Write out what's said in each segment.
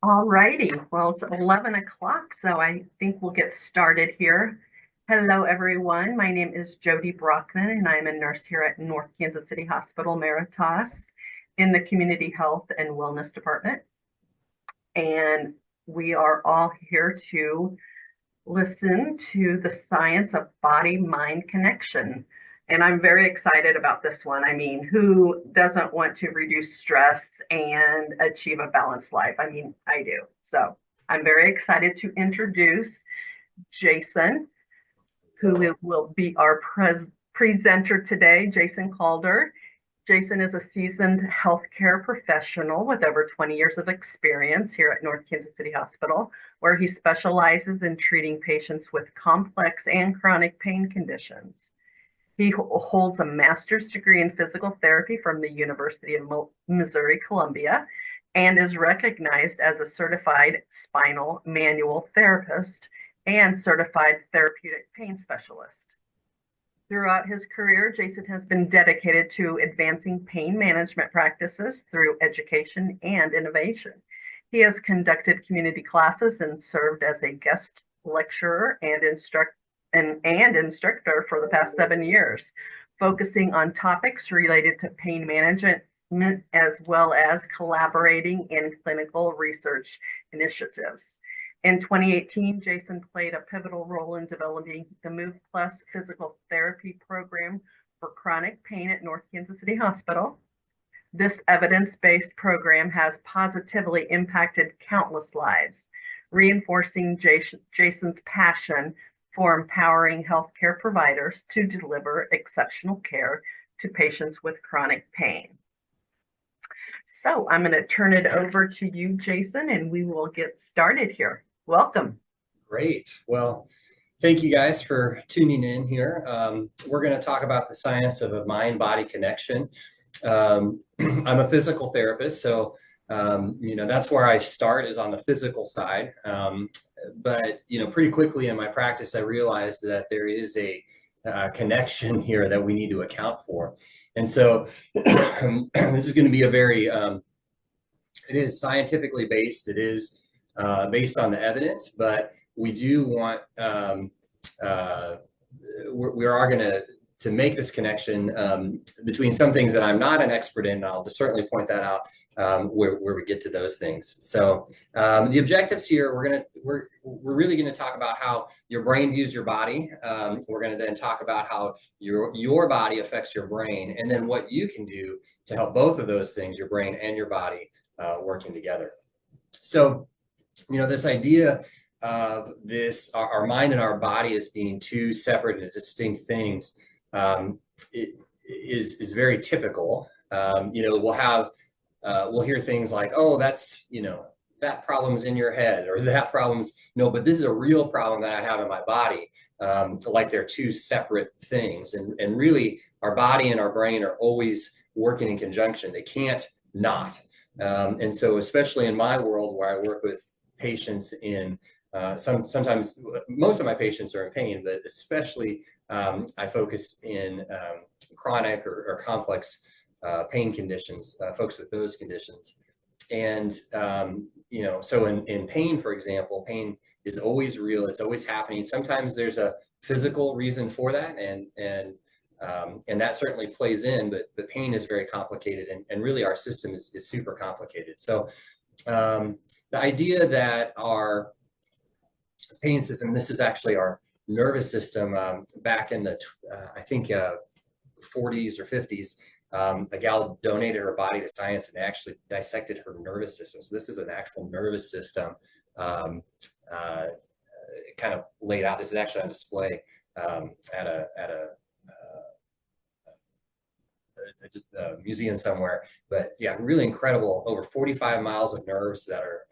All righty. Well, it's 11 o'clock, so I think we'll get started here. Hello, everyone. My name is Jody Brockman, and I'm a nurse here at North Kansas City Hospital, Meritas, in the Community Health and Wellness Department. And we are all here to listen to the science of body-mind connection. And I'm very excited about this one. I mean, who doesn't want to reduce stress and achieve a balanced life? I mean, I do. So I'm very excited to introduce Jason, who will be our presenter today, Jason Calder. Jason is a seasoned healthcare professional with over 20 years of experience here at North Kansas City Hospital, where he specializes in treating patients with complex and chronic pain conditions. He holds a master's degree in physical therapy from the University of Missouri, Columbia, and is recognized as a certified spinal manual therapist and certified therapeutic pain specialist. Throughout his career, Jason has been dedicated to advancing pain management practices through education and innovation. He has conducted community classes and served as a guest lecturer and instructor for the past 7 years, focusing on topics related to pain management as well as collaborating in clinical research initiatives. In 2018, Jason played a pivotal role in developing the Move Plus physical therapy program for chronic pain at North Kansas City Hospital. This evidence-based program has positively impacted countless lives, reinforcing Jason's passion for empowering healthcare providers to deliver exceptional care to patients with chronic pain. So I'm going to turn it over to you, Jason, and we will get started here. Welcome. Great. Well, thank you guys for tuning in here. We're going to talk about the science of a mind-body connection. I'm a physical therapist, so that's where I start, is on the physical side. But pretty quickly in my practice, I realized that there is a connection here that we need to account for. And so this is going to be a very, it is scientifically based. It is based on the evidence, but we do want, we are going to make this connection between some things that I'm not an expert in. I'll just certainly point that out where we get to those things. So the objectives here, we're really going to talk about how your brain views your body. We're going to then talk about how your body affects your brain, and then what you can do to help both of those things, your brain and your body, working together. So this idea of our mind and our body as being two separate and distinct things, it is very typical. We'll hear things like, oh, that's, that problem's in your head, or that problem's, no, but this is a real problem that I have in my body. Like they're two separate things. And really, our body and our brain are always working in conjunction. They can't not. And so especially in my world, where I work with patients in sometimes most of my patients are in pain, but especially I focus in chronic or complex pain conditions, folks with those conditions. And so in pain, for example, pain is always real. It's always happening. Sometimes there's a physical reason for that, and that certainly plays in, but the pain is very complicated, and really our system is super complicated. So the idea that our pain system, this is actually our nervous system, back in the, I think 40s or 50s, a gal donated her body to science and actually dissected her nervous system. So this is an actual nervous system kind of laid out. This is actually on display at a museum somewhere. But yeah, really incredible. Over 45 miles of nerves that are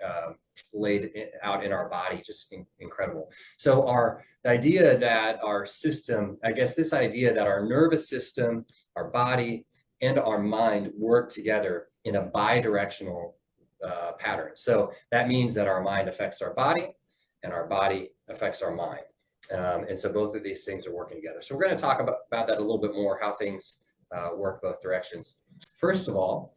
laid out in our body, just incredible. So the idea that our system, I guess this idea that our nervous system, our body, and our mind work together in a bi-directional pattern. So that means that our mind affects our body and our body affects our mind. And so both of these things are working together. So we're going to talk about that a little bit more, how things work both directions. First of all,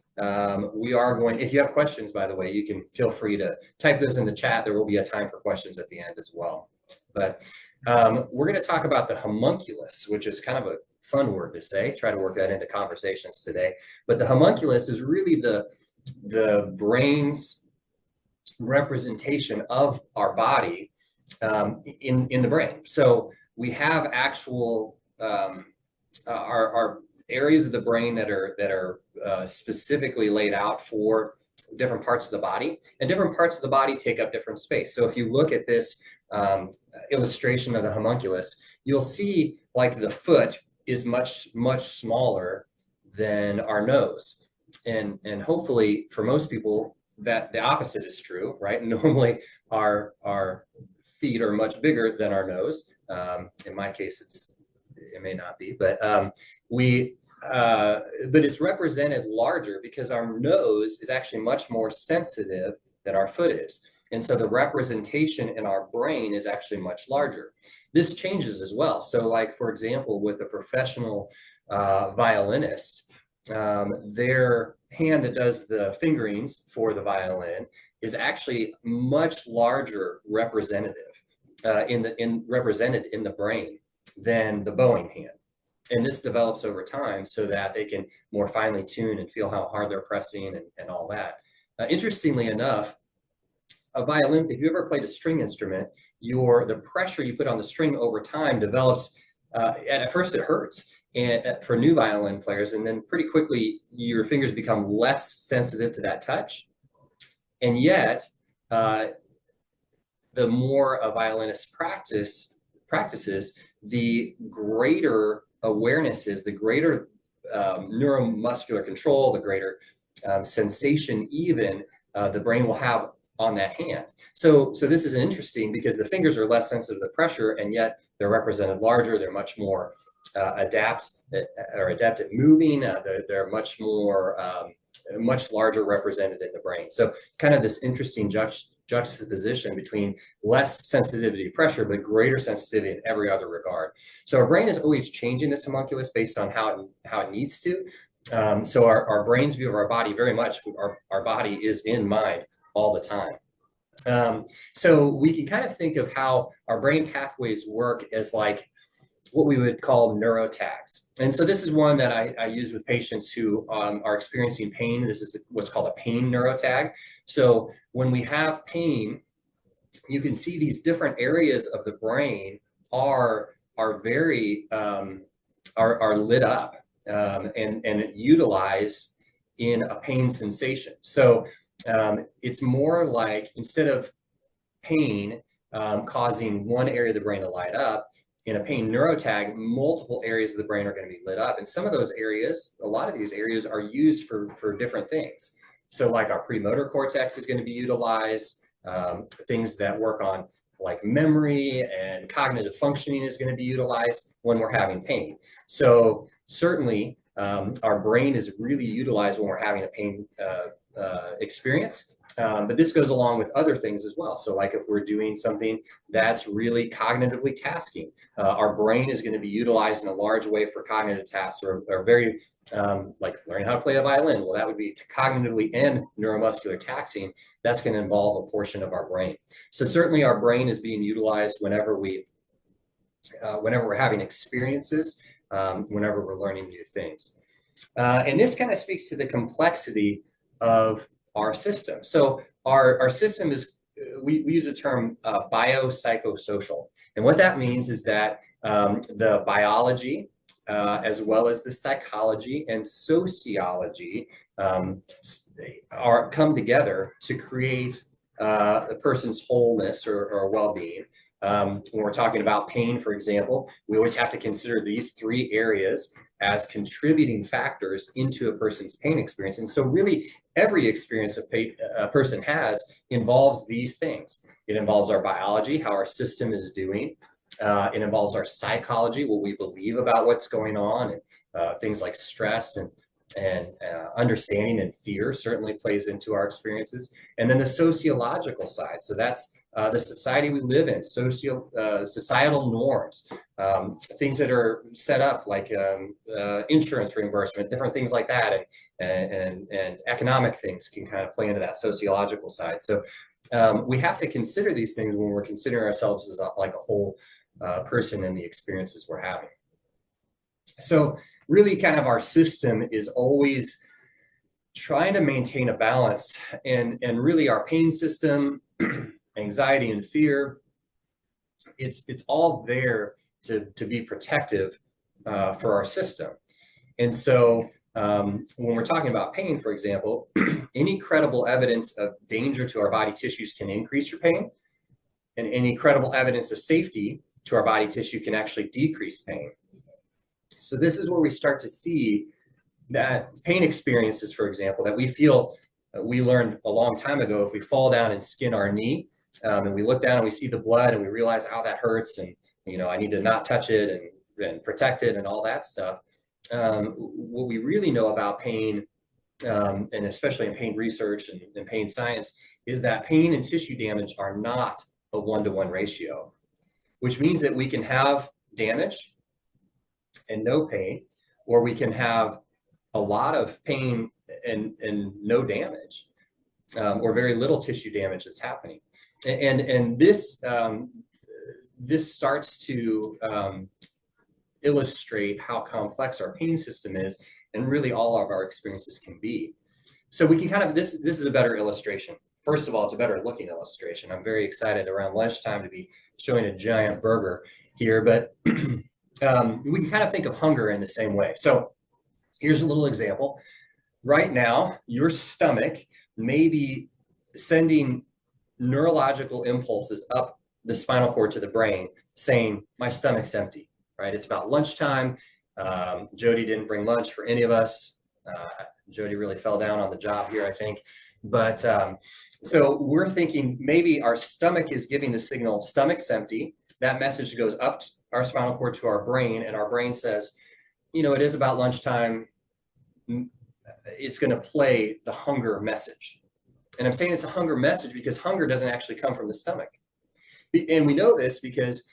we are going, if you have questions, by the way, you can feel free to type those in the chat. There will be a time for questions at the end as well. But we're going to talk about the homunculus, which is kind of a fun word to say, try to work that into conversations today. But the homunculus is really the brain's representation of our body in the brain. So we have actual our areas of the brain that are specifically laid out for different parts of the body, and different parts of the body take up different space. So if you look at this illustration of the homunculus, you'll see like the foot is much smaller than our nose, and hopefully for most people that the opposite is true, right? Normally our feet are much bigger than our nose. In my case, it may not be, but but it's represented larger because our nose is actually much more sensitive than our foot is. And so the representation in our brain is actually much larger. This changes as well. So like, for example, with a professional violinist, their hand that does the fingerings for the violin is actually much larger represented in the brain than the bowing hand. And this develops over time so that they can more finely tune and feel how hard they're pressing and all that. Interestingly enough, a violin, if you ever played a string instrument, the pressure you put on the string over time develops, at first it hurts and for new violin players, and then pretty quickly your fingers become less sensitive to that touch. And yet, the more a violinist practices, the greater awareness is, the greater neuromuscular control, the greater sensation even the brain will have on that hand. So this is interesting because the fingers are less sensitive to pressure, and yet they're represented larger. They're much more adept at moving. They're much larger represented in the brain. So kind of this interesting juxtaposition between less sensitivity to pressure, but greater sensitivity in every other regard. So our brain is always changing this homunculus based on how it needs to. So our brain's view of our body, very much our body is in mind all the time. So we can kind of think of how our brain pathways work as like what we would call neurotags. And so this is one that I use with patients who are experiencing pain. This is what's called a pain neurotag. So when we have pain, you can see these different areas of the brain are very are lit up and utilized in a pain sensation. So it's more like, instead of pain causing one area of the brain to light up, in a pain neurotag, multiple areas of the brain are going to be lit up. And some of those areas, a lot of these areas are used for different things. So like our premotor cortex is going to be utilized, things that work on like memory and cognitive functioning is going to be utilized when we're having pain. So certainly our brain is really utilized when we're having a pain experience. But this goes along with other things as well. So like if we're doing something that's really cognitively tasking, our brain is going to be utilized in a large way for cognitive tasks, or very like learning how to play a violin. Well, that would be cognitively and neuromuscular taxing. That's going to involve a portion of our brain. So certainly our brain is being utilized whenever we're having experiences, whenever we're learning new things. And this kind of speaks to the complexity of our system. So our system is, we use the term biopsychosocial. And what that means is that the biology, as well as the psychology and sociology come together to create a person's wholeness or well-being. When we're talking about pain, for example, we always have to consider these three areas as contributing factors into a person's pain experience. And so really every experience a person has involves these things. It involves our biology, how our system is doing. It involves our psychology, what we believe about what's going on, and things like stress and understanding and fear certainly plays into our experiences. And then the sociological side. So that's the society we live in, societal norms, things that are set up like insurance reimbursement, different things like that, and economic things can kind of play into that sociological side. So we have to consider these things when we're considering ourselves as like a whole person and the experiences we're having. So really kind of our system is always trying to maintain a balance, and really our pain system, anxiety and fear, it's all there to be protective for our system. And so when we're talking about pain, for example, any credible evidence of danger to our body tissues can increase your pain, and any credible evidence of safety to our body tissue can actually decrease pain. So this is where we start to see that pain experiences, for example, that we feel, we learned a long time ago, if we fall down and skin our knee, and we look down and we see the blood and we realize how that hurts, and I need to not touch it and protect it and all that stuff. What we really know about pain, and especially in pain research and pain science, is that pain and tissue damage are not a 1-to-1 ratio, which means that we can have damage and no pain, or we can have a lot of pain and no damage, or very little tissue damage that's happening. And this starts to illustrate how complex our pain system is, and really all of our experiences can be. So we can kind of, this is a better illustration. First of all, it's a better looking illustration. I'm very excited around lunchtime to be showing a giant burger here, but we can kind of think of hunger in the same way. So here's a little example. Right now, your stomach may be sending neurological impulses up the spinal cord to the brain saying, my stomach's empty, right? It's about lunchtime. Jody didn't bring lunch for any of us. Jody really fell down on the job here, I think. But so we're thinking maybe our stomach is giving the signal, stomach's empty. That message goes up our spinal cord to our brain, and our brain says, it is about lunchtime. It's going to play the hunger message. And I'm saying it's a hunger message because hunger doesn't actually come from the stomach. And we know this because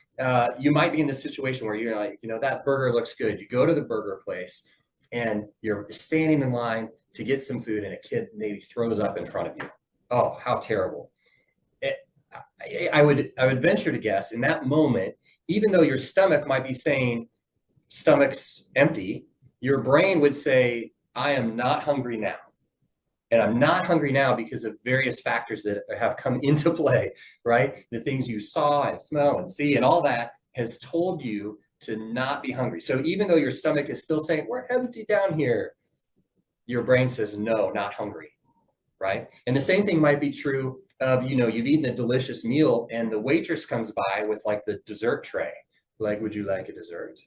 you might be in this situation where you're like, that burger looks good. You go to the burger place and you're standing in line to get some food, and a kid maybe throws up in front of you. Oh, how terrible. I would venture to guess in that moment, even though your stomach might be saying stomach's empty, your brain would say, I am not hungry now. And I'm not hungry now because of various factors that have come into play, right? The things you saw and smell and see and all that has told you to not be hungry. So even though your stomach is still saying, we're empty down here, your brain says, no, not hungry, right? And the same thing might be true of, you've eaten a delicious meal and the waitress comes by with like the dessert tray. Like, would you like a dessert?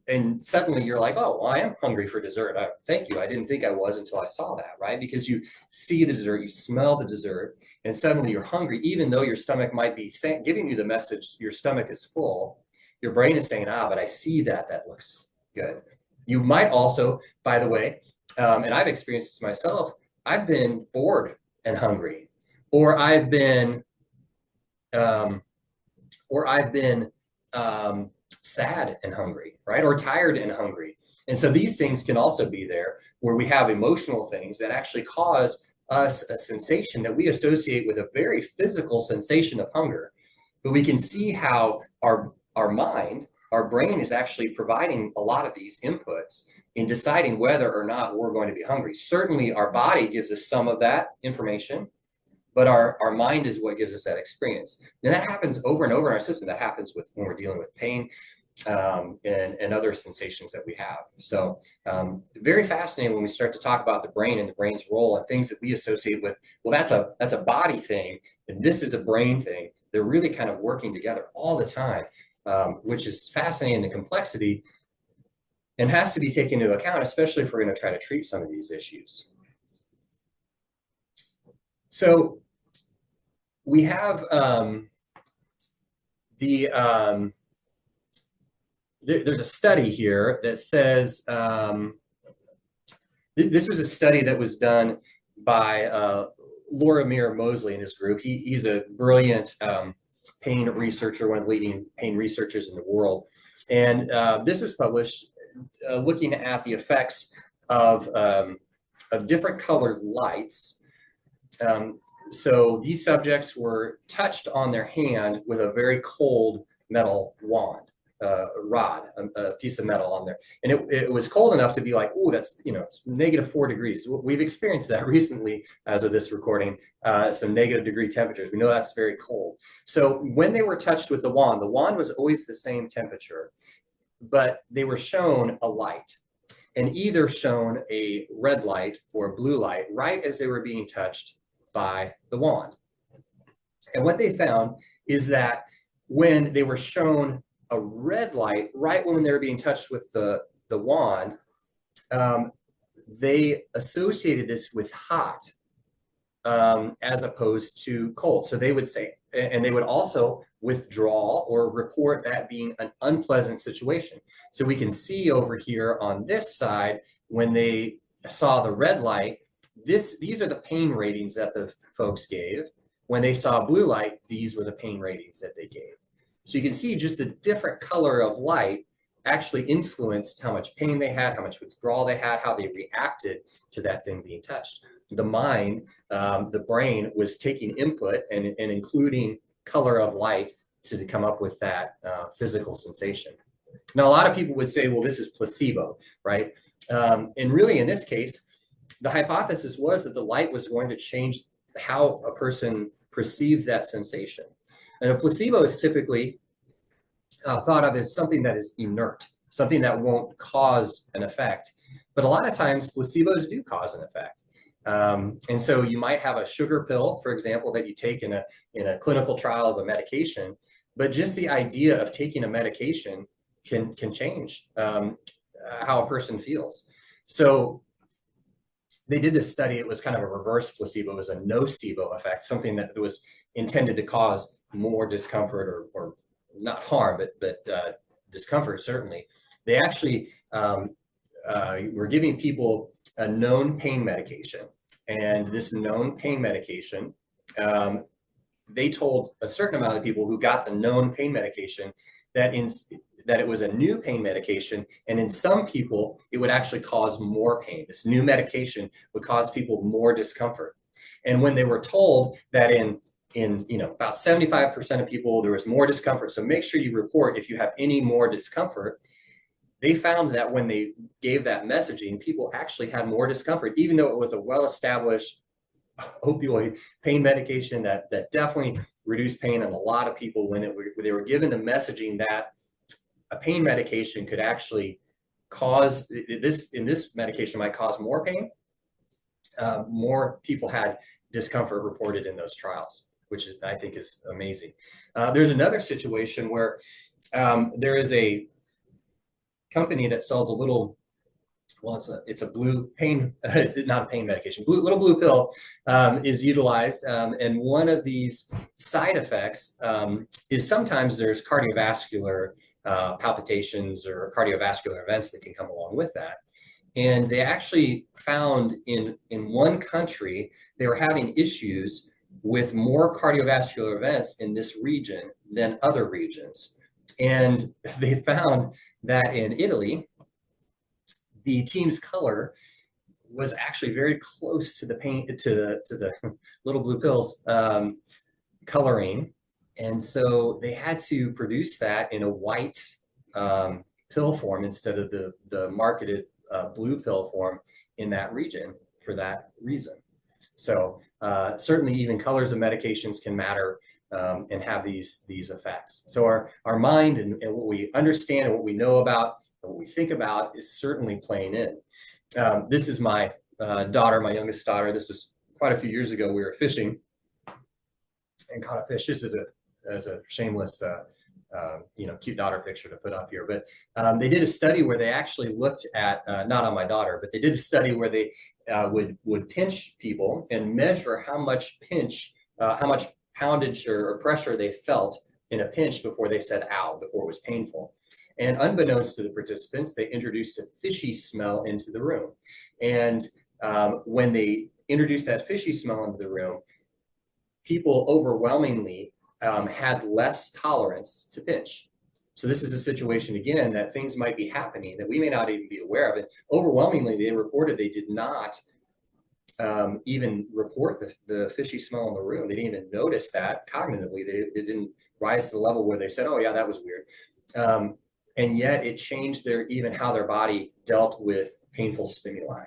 And suddenly you're like, oh, well, I am hungry for dessert. Thank you. I didn't think I was until I saw that, right? Because you see the dessert, you smell the dessert, and suddenly you're hungry, even though your stomach might be giving you the message, your stomach is full. Your brain is saying, but I see that looks good. You might also, by the way, and I've experienced this myself, I've been bored and hungry, or I've been sad and hungry, right? Or tired and hungry. And so these things can also be there where we have emotional things that actually cause us a sensation that we associate with a very physical sensation of hunger. But we can see how our mind, our brain is actually providing a lot of these inputs in deciding whether or not we're going to be hungry. Certainly our body gives us some of that information, but our mind is what gives us that experience. And that happens over and over in our system. That happens when we're dealing with pain and other sensations that we have. So very fascinating when we start to talk about the brain and the brain's role and things that we associate with, well, that's a body thing, and this is a brain thing. They're really kind of working together all the time, which is fascinating, the complexity, and has to be taken into account, especially if we're going to try to treat some of these issues. So we have there's a study here that says, this was a study that was done by Lorimer Moseley in his group. He's a brilliant pain researcher, one of the leading pain researchers in the world. And this was published looking at the effects of different colored lights. So these subjects were touched on their hand with a very cold metal wand, rod, a piece of metal on there. And it was cold enough to be like, oh, that's, it's -4 degrees. We've experienced that recently as of this recording, some negative degree temperatures. We know that's very cold. So when they were touched with the wand was always the same temperature, but they were shown a light, and either shown a red light or a blue light right as they were being touched by the wand. And what they found is that when they were shown a red light right when they were being touched with the wand, they associated this with hot as opposed to cold. So they would say, and they would also withdraw or report that being an unpleasant situation. So we can see over here on this side, when they saw the red light, these are the pain ratings that the folks gave. When they saw blue light, these were the pain ratings that they gave. So you can see just the different color of light actually influenced how much pain they had, how much withdrawal they had, how they reacted to that thing being touched. The mind, the brain was taking input and including color of light to come up with that physical sensation. Now, a lot of people would say, well, this is placebo, right? And really in this case, the hypothesis was that the light was going to change how a person perceived that sensation. And a placebo is typically thought of as something that is inert, something that won't cause an effect. But a lot of times placebos do cause an effect. And so you might have a sugar pill, for example, that you take in a clinical trial of a medication, but just the idea of taking a medication can change how a person feels. So they did this study. It was kind of a reverse placebo. It was a nocebo effect, something that was intended to cause more discomfort or not harm, but discomfort, certainly. They actually were giving people a known pain medication. And this known pain medication, they told a certain amount of people who got the known pain medication that it was a new pain medication, and in some people it would actually cause more pain. This new medication would cause people more discomfort. And when they were told that in about 75% of people there was more discomfort, so make sure you report if you have any more discomfort, they found that when they gave that messaging, people actually had more discomfort, even though it was a well-established opioid pain medication that definitely reduced pain in a lot of people. When they were given the messaging that a pain medication could actually cause this medication might cause more pain, more people had discomfort reported in those trials, which I think is amazing. There's another situation where there is a company that sells a little, well, it's a blue pain, it's not a pain medication, little blue pill is utilized. And one of these side effects is sometimes there's cardiovascular palpitations or cardiovascular events that can come along with that. And they actually found in one country, they were having issues with more cardiovascular events in this region than other regions. And they found that in Italy, the team's color was actually very close to the the little blue pills coloring. And so they had to produce that in a white pill form instead of the marketed blue pill form in that region for that reason. So certainly even colors of medications can matter and have these effects. So our mind and what we understand and what we know about and what we think about is certainly playing in. This is my daughter, my youngest daughter. This was quite a few years ago. We were fishing and caught a fish. This is a shameless, cute daughter picture to put up here. But they did a study where they actually looked at, not on my daughter, but they did a study where they would pinch people and measure how much poundage or pressure they felt in a pinch before they said ow, before it was painful. And unbeknownst to the participants, they introduced a fishy smell into the room. And when they introduce that fishy smell into the room, people overwhelmingly had less tolerance to pinch. So this is a situation, again, that things might be happening that we may not even be aware of. And overwhelmingly, they reported they did not even report the fishy smell in the room. They didn't even notice that cognitively. They didn't rise to the level where they said, oh yeah, that was weird. And yet it changed even how their body dealt with painful stimuli.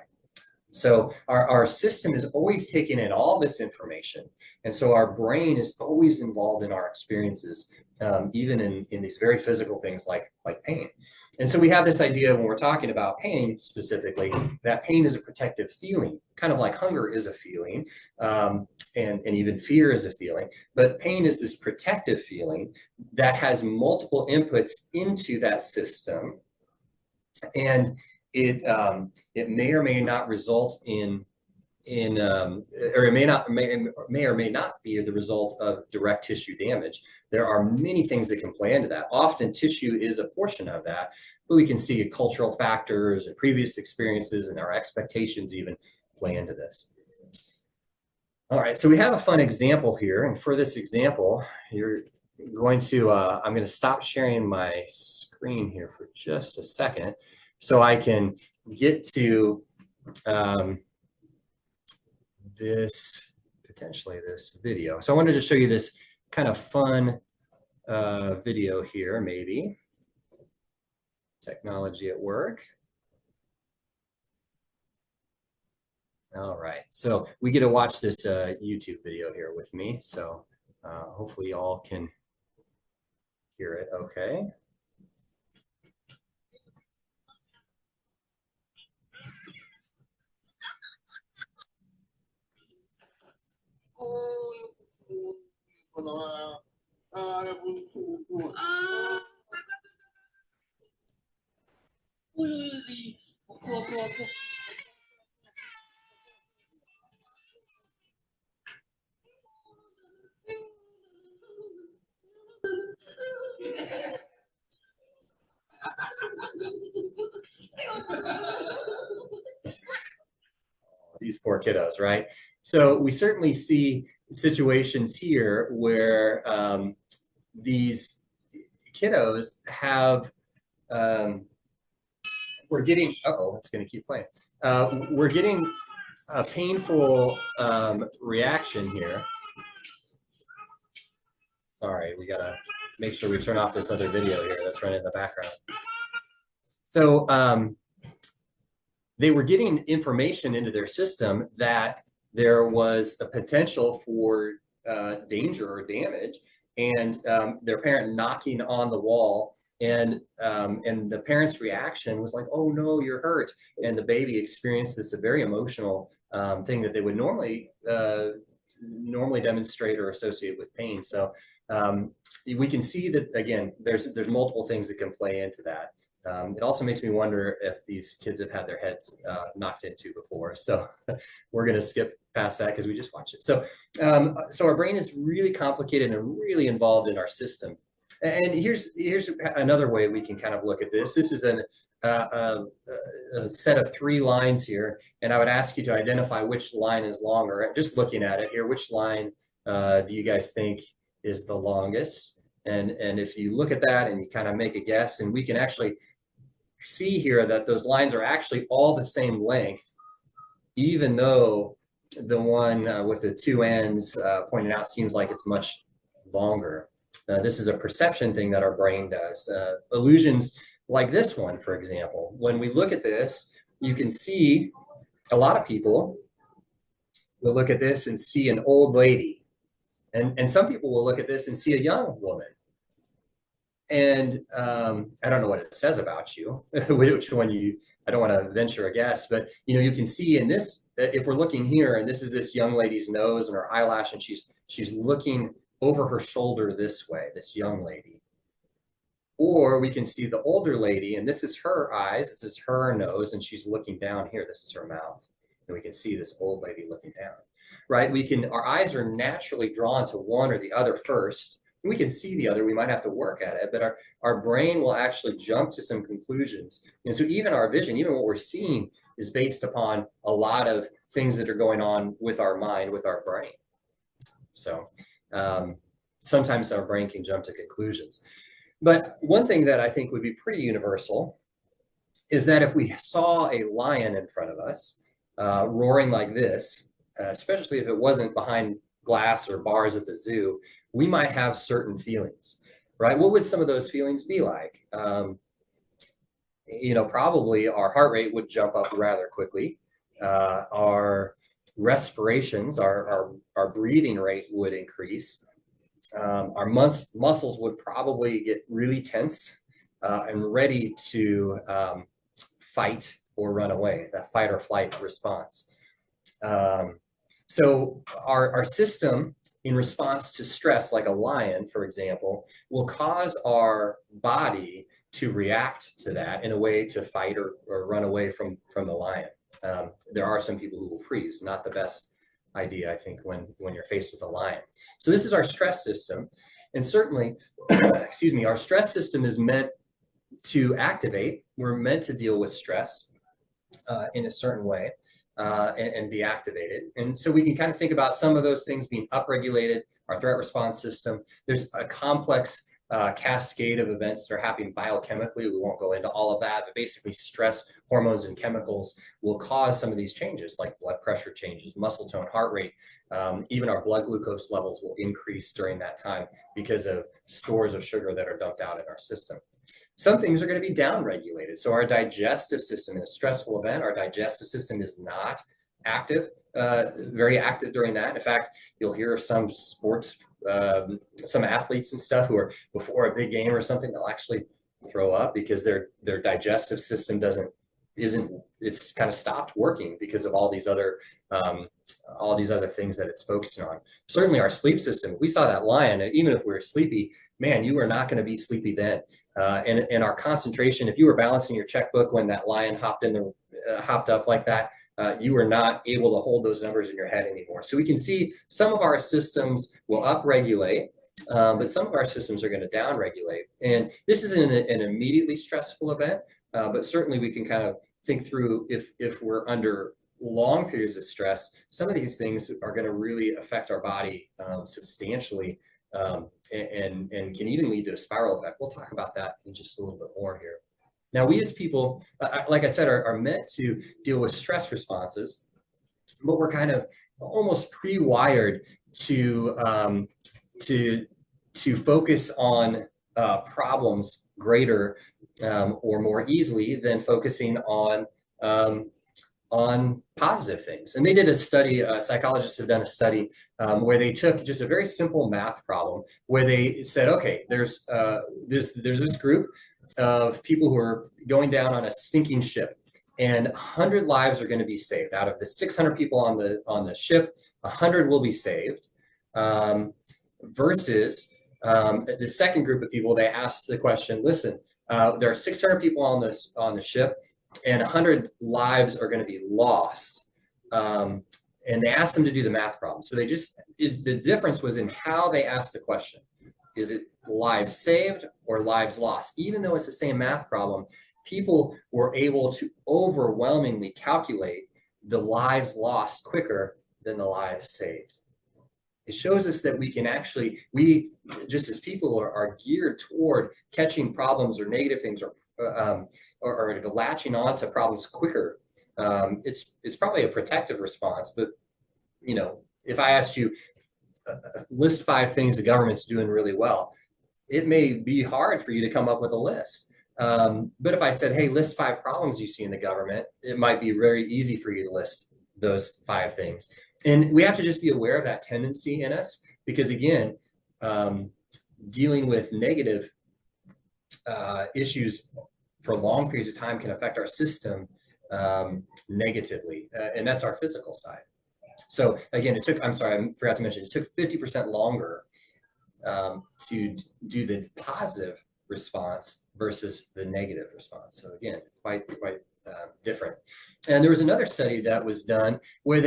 So our system is always taking in all this information. And so our brain is always involved in our experiences, even in these very physical things like pain. And so we have this idea when we're talking about pain specifically, that pain is a protective feeling, kind of like hunger is a feeling, and even fear is a feeling. But pain is this protective feeling that has multiple inputs into that system. And it may or may not result or it may or may not be the result of direct tissue damage. There are many things that can play into that. Often tissue is a portion of that, but we can see cultural factors and previous experiences and our expectations even play into this. All right, so we have a fun example here, and for this example, I'm going to stop sharing my screen here for just a second, so I can get to this video. So I wanted to show you this kind of fun video here, maybe. Technology at work. All right, so we get to watch this YouTube video here with me. So hopefully y'all can hear it okay. These poor kiddos, right? So we certainly see situations here where these kiddos have, we're getting, it's going to keep playing. We're getting a painful reaction here. Sorry, we got to make sure we turn off this other video here that's running in the background. So they were getting information into their system that there was a potential for danger or damage, and their parent knocking on the wall, and the parent's reaction was like, oh no, you're hurt. And the baby experienced this, a very emotional thing that they would normally demonstrate or associate with pain. So we can see that, again, there's multiple things that can play into that. It also makes me wonder if these kids have had their heads knocked into before. So we're going to skip past that because we just watched it. So, so our brain is really complicated and really involved in our system. And here's another way we can kind of look at this. This is a set of 3 lines here, and I would ask you to identify which line is longer. Just looking at it here, which line do you guys think is the longest? And if you look at that and you kind of make a guess, and we can actually see here that those lines are actually all the same length, even though the one with the 2 ends pointed out seems like it's much longer. This is a perception thing that our brain does. Illusions like this one, for example, when we look at this, you can see a lot of people will look at this and see an old lady. And some people will look at this and see a young woman. And I don't know what it says about you, which one I don't want to venture a guess, but you can see in this, if we're looking here, and this is this young lady's nose and her eyelash, and she's looking over her shoulder this way, this young lady. Or we can see the older lady, and this is her eyes, this is her nose, and she's looking down here, this is her mouth. And we can see this old lady looking down, right? Our eyes are naturally drawn to one or the other first. We can see the other, we might have to work at it, but our brain will actually jump to some conclusions. And so even our vision, even what we're seeing is based upon a lot of things that are going on with our mind, with our brain. So sometimes our brain can jump to conclusions. But one thing that I think would be pretty universal is that if we saw a lion in front of us roaring like this, especially if it wasn't behind glass or bars at the zoo, we might have certain feelings, right? What would some of those feelings be like? Probably our heart rate would jump up rather quickly. Our respirations, our breathing rate would increase. Our muscles would probably get really tense and ready to fight or run away, that fight or flight response. So our system in response to stress, like a lion, for example, will cause our body to react to that in a way to fight or run away from the lion. There are some people who will freeze, not the best idea, I think, when you're faced with a lion. So this is our stress system. And certainly, excuse me, our stress system is meant to activate. We're meant to deal with stress in a certain way and be activated. And so we can kind of think about some of those things being upregulated, our threat response system. There's a complex cascade of events that are happening biochemically. We won't go into all of that, but basically stress hormones and chemicals will cause some of these changes, like blood pressure changes, muscle tone, heart rate. Even our blood glucose levels will increase during that time because of stores of sugar that are dumped out in our system. Some things are going to be downregulated. So our digestive system, in a stressful event, our digestive system is not active, very active during that. In fact, you'll hear of some sports, some athletes and stuff who are before a big game or something, they'll actually throw up because their digestive system it's kind of stopped working because of all these other things that it's focusing on. Certainly our sleep system, if we saw that lion, even if we were sleepy, man, you are not going to be sleepy then. And our concentration, if you were balancing your checkbook when that lion hopped up like that, you are not able to hold those numbers in your head anymore. So we can see some of our systems will upregulate, but some of our systems are going to downregulate. And this isn't an immediately stressful event, but certainly we can kind of think through if we're under long periods of stress, some of these things are going to really affect our body substantially. And can even lead to a spiral effect. We'll talk about that in just a little bit more here. Now, we as people, like I said, are meant to deal with stress responses, but we're kind of almost pre-wired to focus on problems greater or more easily than focusing on positive things. And they did a study, psychologists have done a study where they took just a very simple math problem where they said, okay, there's this group of people who are going down on a sinking ship and 100 lives are going to be saved. Out of the 600 people on the ship, 100 will be saved versus the second group of people. They asked the question, listen, there are 600 people on the ship and 100 lives are going to be lost. And they asked them to do the math problem. So the difference was in how they asked the question. Is it lives saved or lives lost? Even though it's the same math problem, people were able to overwhelmingly calculate the lives lost quicker than the lives saved. It shows us that we can actually, we just as people are geared toward catching problems or negative things or latching on to problems quicker. It's probably a protective response, but if I asked you, list 5 things the government's doing really well, it may be hard for you to come up with a list. But if I said, hey, list 5 problems you see in the government, it might be very easy for you to list those 5 things. And we have to just be aware of that tendency in us, because again, dealing with negative issues for long periods of time can affect our system negatively, and that's our physical side. So again, I forgot to mention, it took 50% longer to do the positive response versus the negative response. So again, quite different. And there was another study that was done where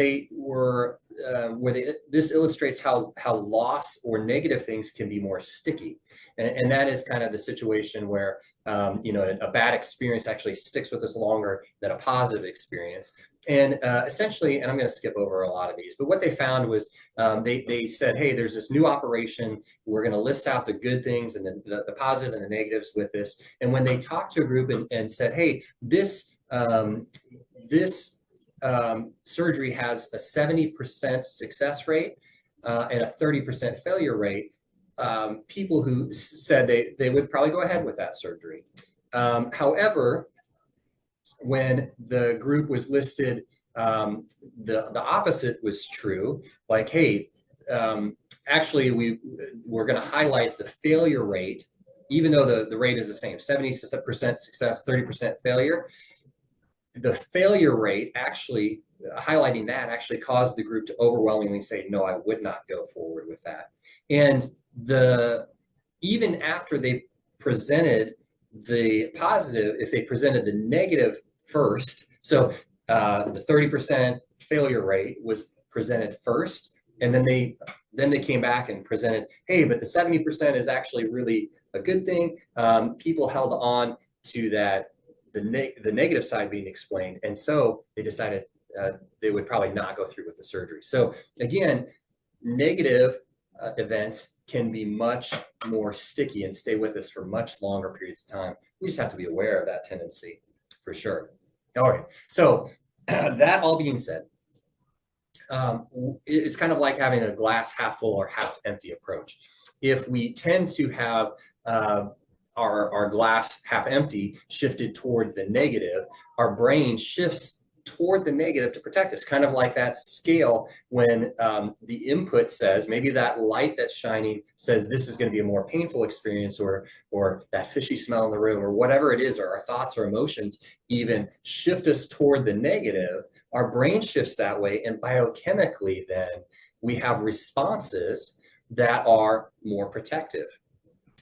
this illustrates how loss or negative things can be more sticky. And that is kind of the situation where a bad experience actually sticks with us longer than a positive experience. And essentially, and I'm going to skip over a lot of these, but what they found was they said, hey, there's this new operation. We're going to list out the good things and the positive and the negatives with this. And when they talked to a group and said, hey, this surgery has a 70% success rate and a 30% failure rate, people who said they would probably go ahead with that surgery. However, when the group was listed, the opposite was true. Like, hey, actually, we're going to highlight the failure rate, even though the rate is the same, 70% success, 30% failure. The failure rate actually, highlighting that actually caused the group to overwhelmingly say, no, I would not go forward with that. And even after they presented the positive, if they presented the negative first, so the 30% failure rate was presented first, and then they came back and presented, hey, but the 70% is actually really a good thing. People held on to that, the negative side being explained, and so they decided they would probably not go through with the surgery. So again, negative events can be much more sticky and stay with us for much longer periods of time. We just have to be aware of that tendency for sure. All right, so that all being said, it's kind of like having a glass half full or half empty approach. If we tend to have our glass half empty shifted toward the negative, our brain shifts toward the negative to protect us, kind of like that scale when the input says, maybe that light that's shining says this is going to be a more painful experience, or that fishy smell in the room, or whatever it is, or our thoughts or emotions even shift us toward the negative. Our brain shifts that way, and biochemically then we have responses that are more protective.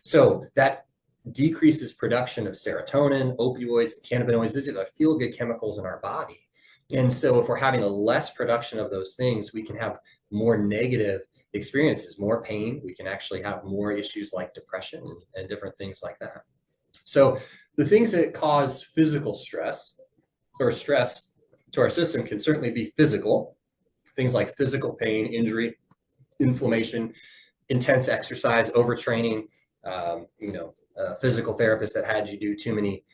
So that decreases production of serotonin, opioids, cannabinoids. These are the feel-good chemicals in our body. And so if we're having a less production of those things, we can have more negative experiences, more pain. We can actually have more issues like depression and different things like that. So the things that cause physical stress or stress to our system can certainly be physical. Things like physical pain, injury, inflammation, intense exercise, overtraining, physical therapist that had you do too many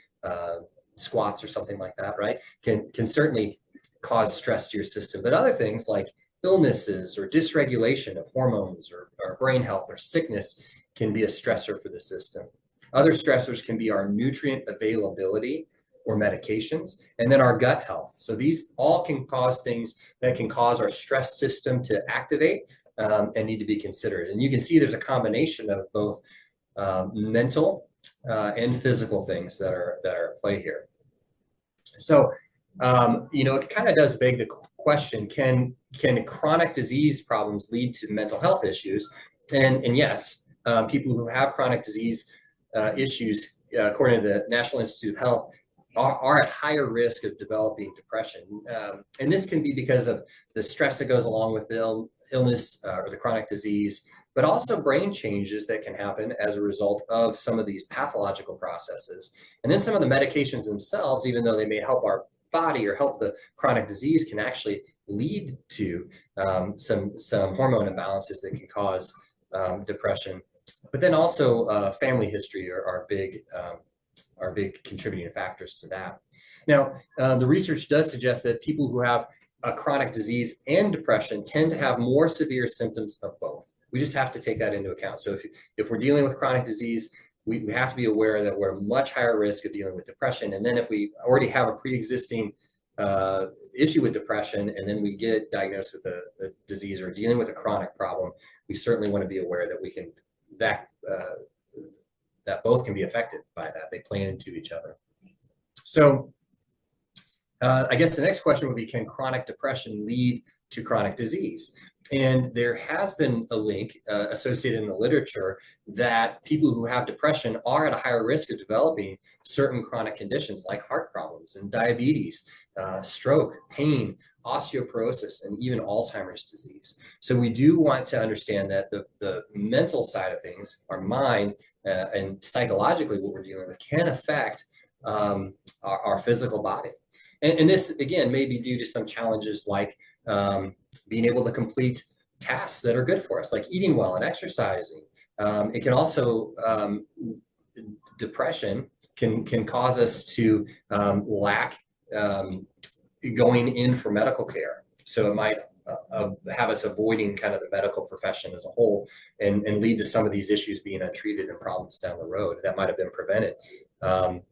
squats or something like that, right? Can certainly cause stress to your system. But other things like illnesses or dysregulation of hormones or brain health or sickness can be a stressor for the system. Other stressors can be our nutrient availability or medications, and then our gut health. So these all can cause things that can cause our stress system to activate and need to be considered. And you can see there's a combination of both mental and physical things that are at play here. So, it kind of does beg the question, can chronic disease problems lead to mental health issues? And yes, people who have chronic disease issues, according to the National Institute of Health, are at higher risk of developing depression. And this can be because of the stress that goes along with the illness or the chronic disease, but also brain changes that can happen as a result of some of these pathological processes. And then some of the medications themselves, even though they may help our body or help the chronic disease, can actually lead to some hormone imbalances that can cause depression. But then also family history are big contributing factors to that. Now, the research does suggest that people who have a chronic disease and depression tend to have more severe symptoms of both. We just have to take that into account. So if we're dealing with chronic disease, we have to be aware that we're much higher risk of dealing with depression. And then if we already have a pre-existing issue with depression, and then we get diagnosed with a disease or dealing with a chronic problem, we certainly want to be aware that that both can be affected by that. They play into each other. So I guess the next question would be, can chronic depression lead to chronic disease? And there has been a link associated in the literature that people who have depression are at a higher risk of developing certain chronic conditions like heart problems and diabetes, stroke, pain, osteoporosis, and even Alzheimer's disease. So we do want to understand that the mental side of things, our mind, and psychologically what we're dealing with can affect our physical body. And this, again, may be due to some challenges like being able to complete tasks that are good for us, like eating well and exercising. It can also, depression can cause us to lack going in for medical care. So it might have us avoiding kind of the medical profession as a whole and lead to some of these issues being untreated and problems down the road that might have been prevented. And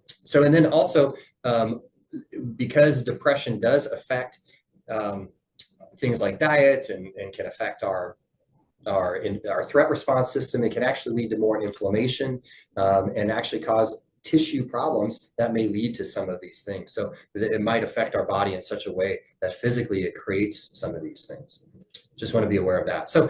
then also, because depression does affect things like diet and can affect our threat response system, it can actually lead to more inflammation and actually cause tissue problems that may lead to some of these things. So it might affect our body in such a way that physically it creates some of these things. Just want to be aware of that. So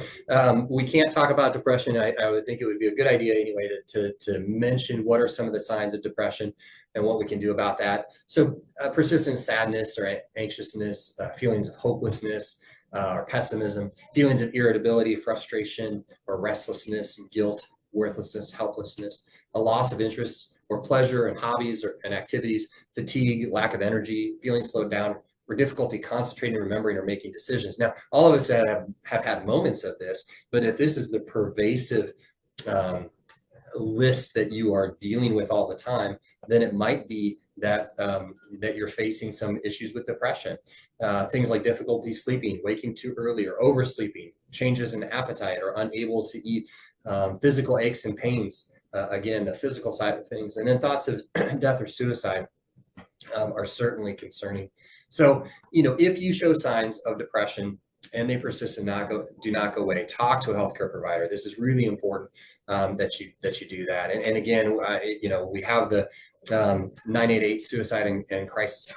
we can't talk about depression. I would think it would be a good idea anyway to mention what are some of the signs of depression and what we can do about that. So persistent sadness or anxiousness, feelings of hopelessness or pessimism, feelings of irritability, frustration, or restlessness, guilt, worthlessness, helplessness, a loss of interest or pleasure in hobbies and activities, fatigue, lack of energy, feeling slowed down, or difficulty concentrating, remembering, or making decisions. Now, all of us have had moments of this, but if this is the pervasive list that you are dealing with all the time, then it might be that that you're facing some issues with depression. Things like difficulty sleeping, waking too early or oversleeping, changes in appetite or unable to eat, physical aches and pains, again, the physical side of things. And then thoughts of death or suicide are certainly concerning. So, if you show signs of depression and they persist and do not go away, talk to a healthcare provider. This is really important that you do that. And again, we have the 988 Suicide and Crisis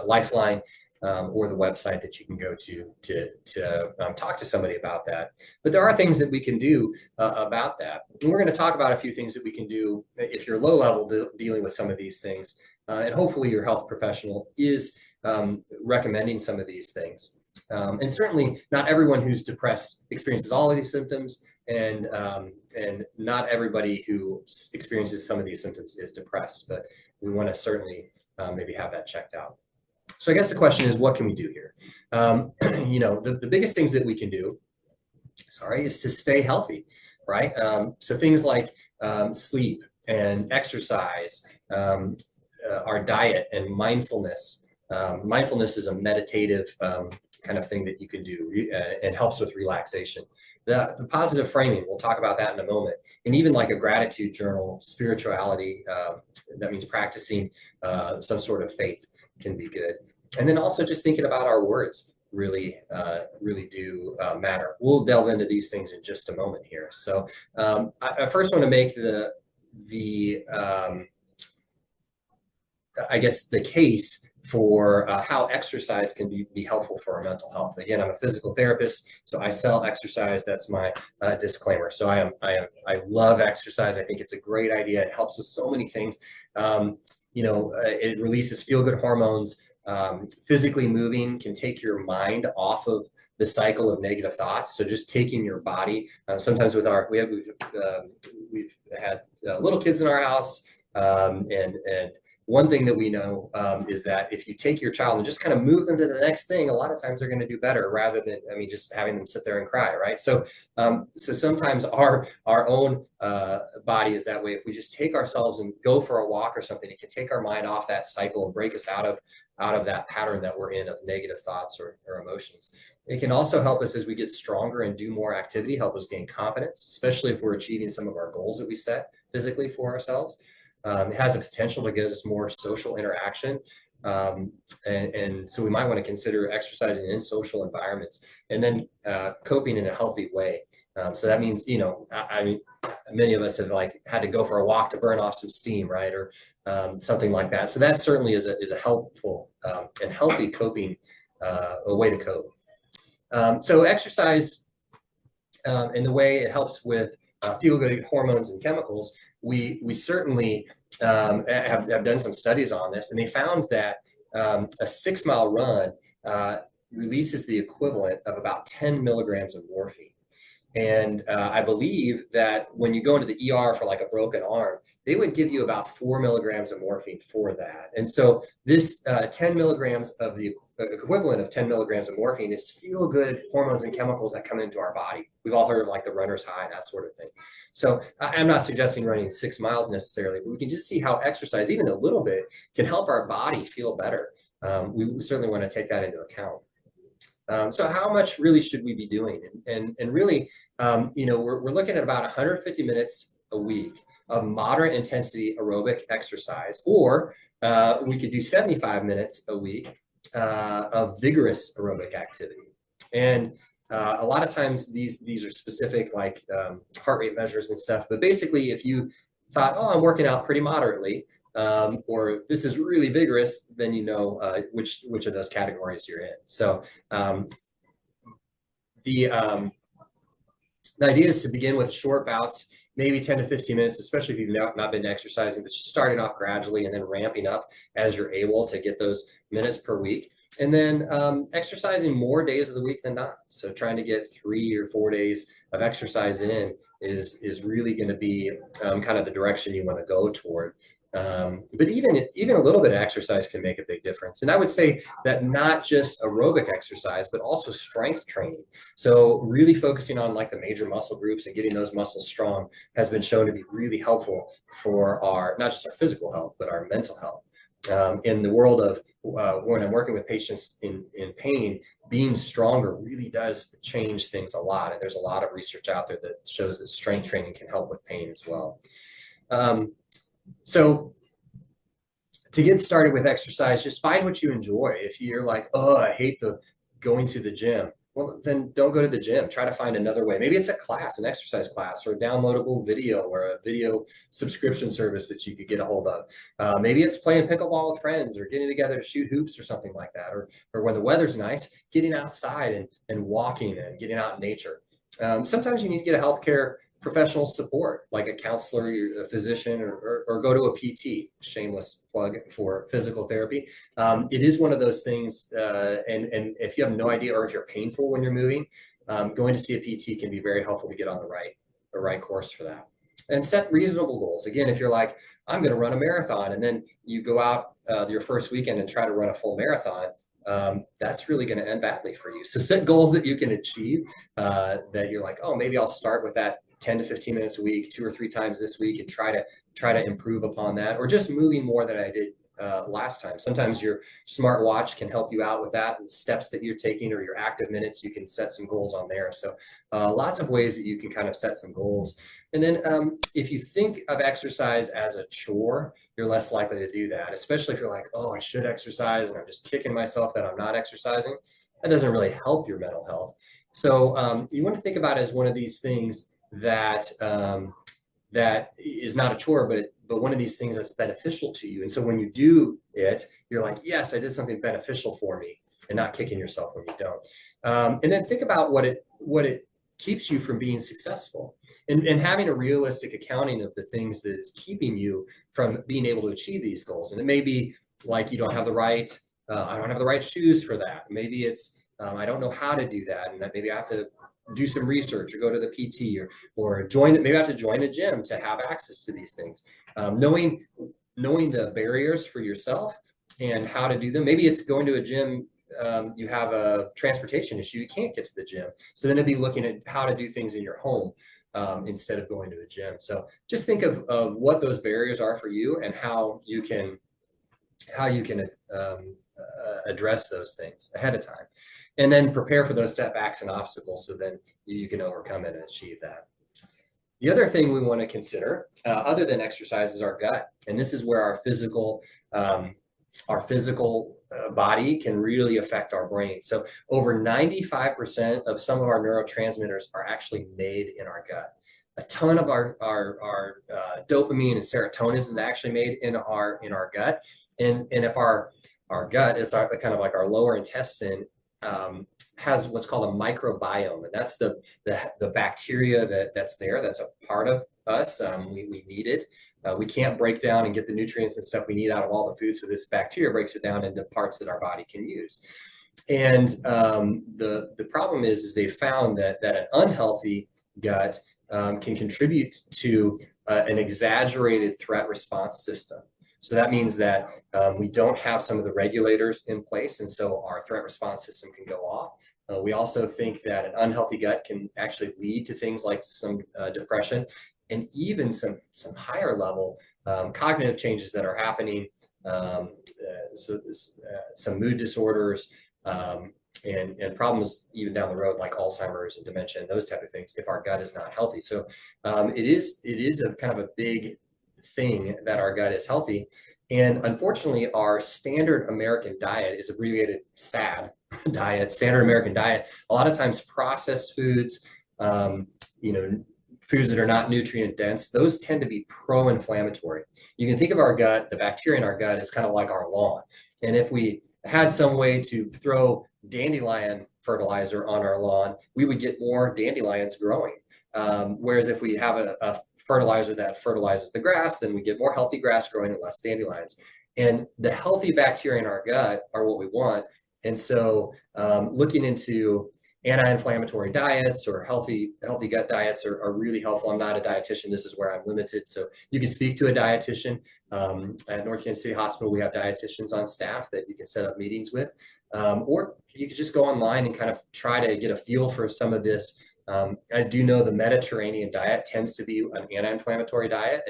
Lifeline, or the website that you can go to talk to somebody about that. But there are things that we can do about that. And we're going to talk about a few things that we can do if you're low level dealing with some of these things. And hopefully your health professional is recommending some of these things. And certainly not everyone who's depressed experiences all of these symptoms, and not everybody who experiences some of these symptoms is depressed, but we want to certainly maybe have that checked out. So I guess the question is, what can we do here? The biggest things that we can do, is to stay healthy, right? So things like sleep and exercise, our diet and mindfulness. Mindfulness is a meditative kind of thing that you can do and helps with relaxation. The positive framing, we'll talk about that in a moment. And even like a gratitude journal, spirituality, that means practicing some sort of faith can be good. And then also just thinking about our words really do matter. We'll delve into these things in just a moment here. So I first want to make the case for how exercise can be helpful for our mental health. Again, I'm a physical therapist, so I sell exercise. That's my disclaimer. So I love exercise. I think it's a great idea. It helps with so many things. It releases feel-good hormones. Physically moving can take your mind off of the cycle of negative thoughts. So just taking your body. Sometimes with we've had little kids in our house, and one thing that we know is that if you take your child and just kind of move them to the next thing, a lot of times they're going to do better rather than, just having them sit there and cry, right? So sometimes our own body is that way. If we just take ourselves and go for a walk or something, it can take our mind off that cycle and break us out of that pattern that we're in of negative thoughts or emotions. It can also help us as we get stronger and do more activity, help us gain confidence, especially if we're achieving some of our goals that we set physically for ourselves. It has a potential to get us more social interaction. And so we might want to consider exercising in social environments, and then coping in a healthy way. So that means, many of us have had to go for a walk to burn off some steam, right? Or something like that. So that certainly is a helpful and healthy coping, a way to cope. So exercise and the way it helps with feel-good hormones and chemicals, we certainly have done some studies on this, and they found that a 6-mile run releases the equivalent of about 10 milligrams of morphine. And I believe that when you go into the ER for like a broken arm, they would give you about 4 milligrams of morphine for that. And so this 10 milligrams of the equivalent of 10 milligrams of morphine is feel good hormones and chemicals that come into our body. We've all heard of like the runner's high, that sort of thing. So I'm not suggesting running 6 miles necessarily, but we can just see how exercise, even a little bit, can help our body feel better. We certainly want to take that into account. So how much really should we be doing? And really, we're looking at about 150 minutes a week of moderate intensity aerobic exercise, or we could do 75 minutes a week of vigorous aerobic activity. And a lot of times these are specific, like heart rate measures and stuff. But basically, if you thought, oh, I'm working out pretty moderately, or this is really vigorous, then you know which of those categories you're in. So the idea is to begin with short bouts, maybe 10 to 15 minutes, especially if you've not been exercising, but just starting off gradually and then ramping up as you're able to get those minutes per week. And then exercising more days of the week than not. So trying to get 3 or 4 days of exercise in is really going to be kind of the direction you want to go toward. But even a little bit of exercise can make a big difference. And I would say that not just aerobic exercise, but also strength training. So really focusing on like the major muscle groups and getting those muscles strong has been shown to be really helpful for our, not just our physical health, but our mental health. In the world of when I'm working with patients in pain, being stronger really does change things a lot. And there's a lot of research out there that shows that strength training can help with pain as well. So to get started with exercise, just find what you enjoy. If you're like, oh, I hate going to the gym, well, then don't go to the gym. Try to find another way. Maybe it's a class, an exercise class, or a downloadable video, or a video subscription service that you could get a hold of. Maybe it's playing pickleball with friends, or getting together to shoot hoops or something like that. Or when the weather's nice, getting outside and walking and getting out in nature. Sometimes you need to get a healthcare professional support, like a counselor, a physician, or go to a PT, shameless plug for physical therapy. It is one of those things, and if you have no idea, or if you're painful when you're moving, going to see a PT can be very helpful to get on the right course for that. And set reasonable goals. Again, if you're like, I'm going to run a marathon, and then you go out your first weekend and try to run a full marathon, that's really going to end badly for you. So set goals that you can achieve, that you're like, oh, maybe I'll start with that 10 to 15 minutes a week, 2 or 3 times this week, and try to improve upon that, or just moving more than I did last time. Sometimes your smartwatch can help you out with that, and steps that you're taking, or your active minutes, you can set some goals on there. So lots of ways that you can kind of set some goals. And then if you think of exercise as a chore, you're less likely to do that, especially if you're like, oh, I should exercise, and I'm just kicking myself that I'm not exercising. That doesn't really help your mental health. So you want to think about it as one of these things that is not a chore, but one of these things that's beneficial to you. And so when you do it, you're like, yes, I did something beneficial for me, and not kicking yourself when you don't. And then think about what it keeps you from being successful, and having a realistic accounting of the things that is keeping you from being able to achieve these goals. And it may be like, you don't have the right, I don't have the right shoes for that. Maybe it's, I don't know how to do that, and that maybe I have to do some research, or go to the PT, or maybe I have to join a gym to have access to these things. Knowing the barriers for yourself and how to do them. Maybe it's going to a gym, you have a transportation issue, you can't get to the gym. So then it'd be looking at how to do things in your home instead of going to a gym. So just think of what those barriers are for you, and how you can address those things ahead of time, and then prepare for those setbacks and obstacles, so then you can overcome it and achieve that. The other thing we want to consider, other than exercise, is our gut. And this is where our physical body can really affect our brain. So over 95% of some of our neurotransmitters are actually made in our gut. A ton of our dopamine and serotonin is actually made in our gut. And if our gut is kind of like our lower intestine, has what's called a microbiome, and that's the bacteria that's there. That's a part of us. We need it. We can't break down and get the nutrients and stuff we need out of all the food. So this bacteria breaks it down into parts that our body can use. And the problem is they found that an unhealthy gut can contribute to an exaggerated threat response system. So that means that we don't have some of the regulators in place, and so our threat response system can go off. We also think that an unhealthy gut can actually lead to things like some depression and even some higher level cognitive changes that are happening, some mood disorders, and problems even down the road like Alzheimer's and dementia and those type of things if our gut is not healthy. So it is a kind of a big thing that our gut is healthy. And unfortunately, our standard American diet is abbreviated SAD diet, standard American diet. A lot of times processed foods, foods that are not nutrient dense, those tend to be pro-inflammatory. You can think of our gut, the bacteria in our gut is kind of like our lawn. And if we had some way to throw dandelion fertilizer on our lawn, we would get more dandelions growing. Whereas if we have a fertilizer that fertilizes the grass, then we get more healthy grass growing and less dandelions. And the healthy bacteria in our gut are what we want. And so looking into anti-inflammatory diets or healthy gut diets are really helpful. I'm not a dietitian. This is where I'm limited. So you can speak to a dietitian. At North Kansas City Hospital, we have dietitians on staff that you can set up meetings with. Or you could just go online and kind of try to get a feel for some of this. I do know the Mediterranean diet tends to be an anti-inflammatory diet,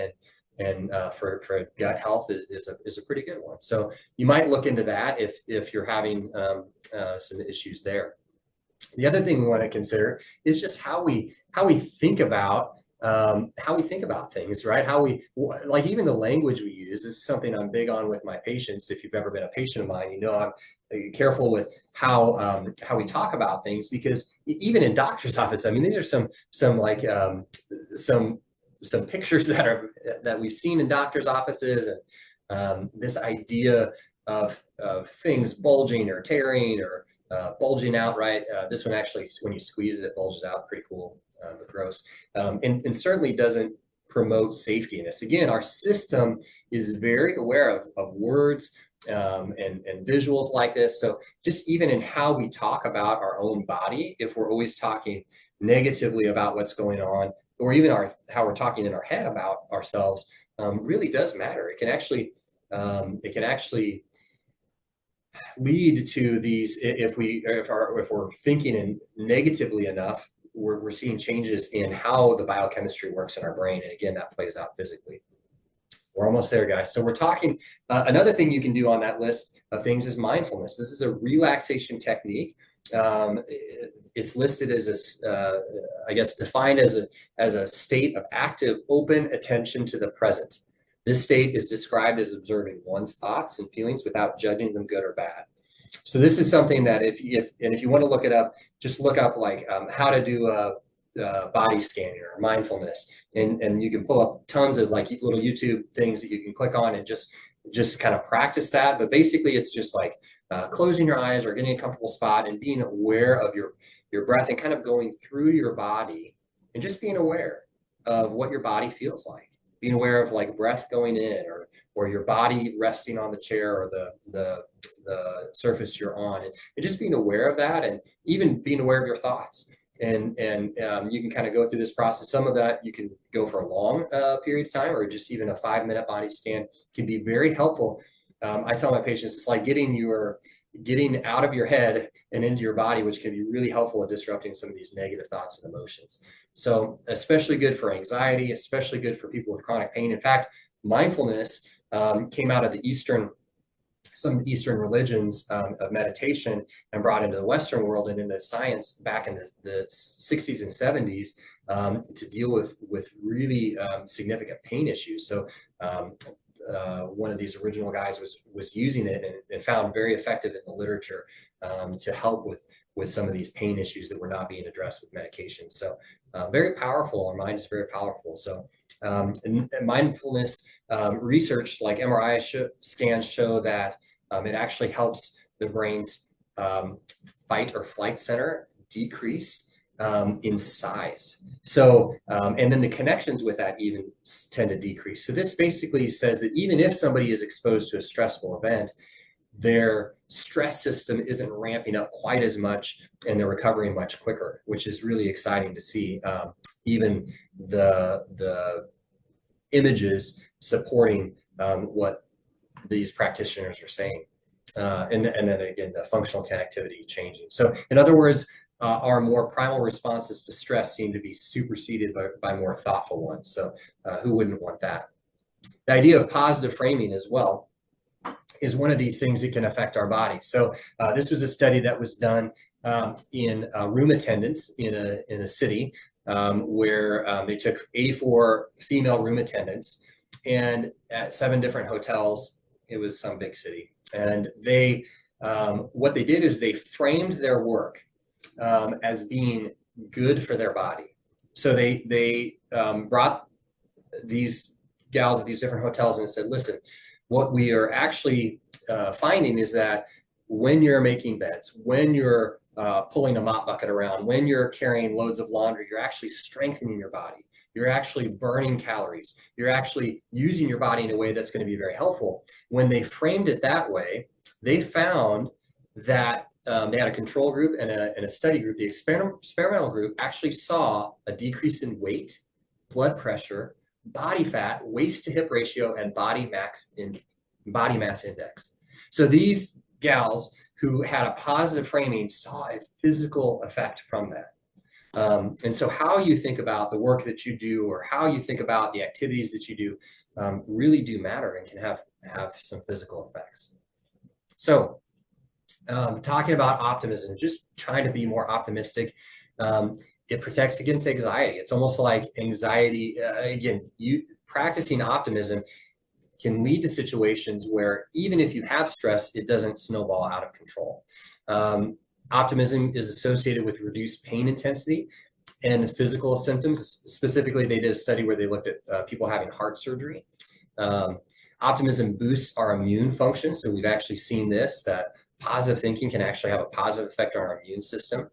and for gut health is a pretty good one. So you might look into that if you're having some issues there. The other thing we want to consider is just how we think about things, right? How we, like, even the language we use. This is something I'm big on with my patients. If you've ever been a patient of mine, you know I'm careful with how we talk about things, because even in doctor's office, I mean, these are some pictures that we've seen in doctor's offices, and this idea of things bulging or tearing or bulging out, right? This one actually, when you squeeze it, it bulges out. Pretty cool, but gross. And certainly doesn't promote safety in this. Again, our system is very aware of words and visuals like this. So just even in how we talk about our own body, if we're always talking negatively about what's going on, or even how we're talking in our head about ourselves, really does matter. It can actually lead to these, if we're thinking negatively enough, we're seeing changes in how the biochemistry works in our brain, and again, that plays out physically. We're almost there, guys. So we're talking, another thing you can do on that list of things is mindfulness. This is a relaxation technique. It's listed as I guess defined as a state of active, open attention to the present. This state is described as observing one's thoughts and feelings without judging them good or bad. So this is something that if you want to look it up, just look up like how to do a body scanning or mindfulness, and you can pull up tons of like little YouTube things that you can click on and just kind of practice that. But basically, it's just like closing your eyes or getting a comfortable spot and being aware of your breath and kind of going through your body and just being aware of what your body feels like. Being aware of like breath going in or your body resting on the chair or the surface you're on, and just being aware of that, and even being aware of your thoughts. And you can kind of go through this process. Some of that you can go for a long period of time, or just even a 5-minute body scan can be very helpful. I tell my patients it's like getting out of your head and into your body, which can be really helpful at disrupting some of these negative thoughts and emotions. So especially good for anxiety, especially good for people with chronic pain. In fact, mindfulness came out of some Eastern religions of meditation and brought into the Western world and into science back in the 60s and 70s to deal with really significant pain issues. So one of these original guys was using it and found very effective in the literature to help with some of these pain issues that were not being addressed with medication. So very powerful. Our mind is very powerful. So and mindfulness research like MRI scans show that it actually helps the brain's fight or flight center decrease in size. So, and then the connections with that even tend to decrease. So this basically says that even if somebody is exposed to a stressful event, their stress system isn't ramping up quite as much and they're recovering much quicker, which is really exciting to see. Even the images supporting what these practitioners are saying. And then again, the functional connectivity changing. So in other words, our more primal responses to stress seem to be superseded by more thoughtful ones. So who wouldn't want that? The idea of positive framing as well is one of these things that can affect our body. So this was a study that was done in room attendants in a city where they took 84 female room attendants, and at 7 different hotels. It was some big city. And they, what they did is they framed their work as being good for their body. So they brought these gals at these different hotels and said, listen, what we are actually finding is that when you're making beds, when you're pulling a mop bucket around, when you're carrying loads of laundry, you're actually strengthening your body. You're actually burning calories. You're actually using your body in a way that's going to be very helpful. When they framed it that way, they found that they had a control group and a study group. The experimental group actually saw a decrease in weight, blood pressure, body fat, waist to hip ratio, and body mass index. So these gals who had a positive framing saw a physical effect from that. And so how you think about the work that you do or how you think about the activities that you do really do matter and can have some physical effects. So talking about optimism, just trying to be more optimistic. It protects against anxiety. It's almost like anxiety, again, practicing optimism can lead to situations where even if you have stress, it doesn't snowball out of control. Optimism is associated with reduced pain intensity and physical symptoms. Specifically, they did a study where they looked at people having heart surgery. Optimism boosts our immune function. So we've actually seen this, that positive thinking can actually have a positive effect on our immune system,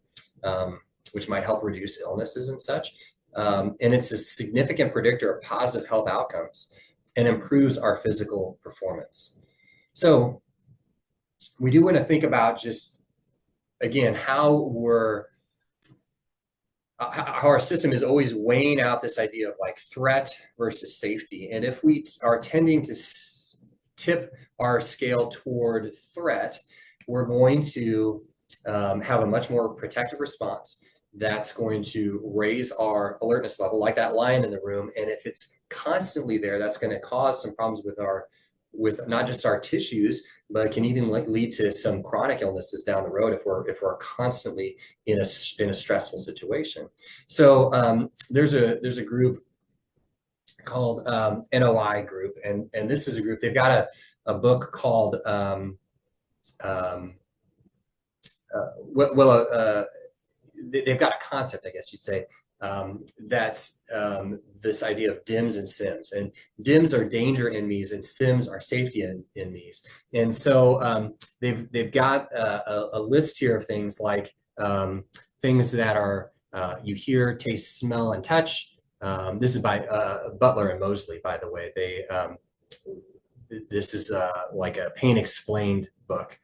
which might help reduce illnesses and such. And it's a significant predictor of positive health outcomes and improves our physical performance. So we do want to think about just, again, how our system is always weighing out this idea of like threat versus safety. And if we are tending to tip our scale toward threat, we're going to have a much more protective response. That's going to raise our alertness level, like that lion in the room. And if it's constantly there, that's going to cause some problems with not just our tissues, but can even lead to some chronic illnesses down the road if we're constantly in a stressful situation. So there's a group called NOI group, and this is a group. They've got a book called they've got a concept, I guess you'd say, that's this idea of DIMS and SIMS. And DIMS are danger enemies and SIMS are safety enemies. And so they've got a list here of things like things that are you hear, taste, smell, and touch. This is by Butler and Mosley, by the way. This is like a pain explained book.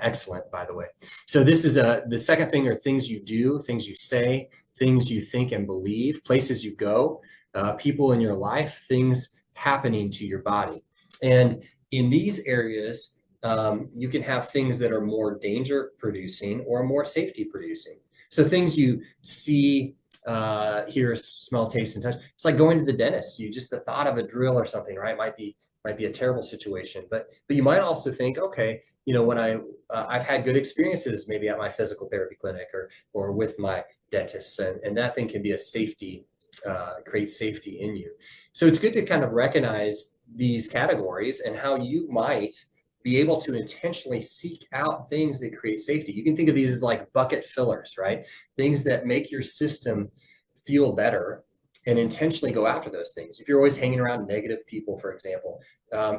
Excellent, by the way. So this is the second thing are things you do, things you say, things you think and believe, places you go, people in your life, things happening to your body. And in these areas, you can have things that are more danger producing or more safety producing. So things you see, hear, smell, taste, and touch. It's like going to the dentist. The thought of a drill or something, right, might be a terrible situation, but you might also think, okay, when I've had good experiences, maybe at my physical therapy clinic or with my dentist, and that thing can be a safety, create safety in you. So it's good to kind of recognize these categories and how you might be able to intentionally seek out things that create safety. You can think of these as like bucket fillers, right? Things that make your system feel better and intentionally go after those things. If you're always hanging around negative people, for example,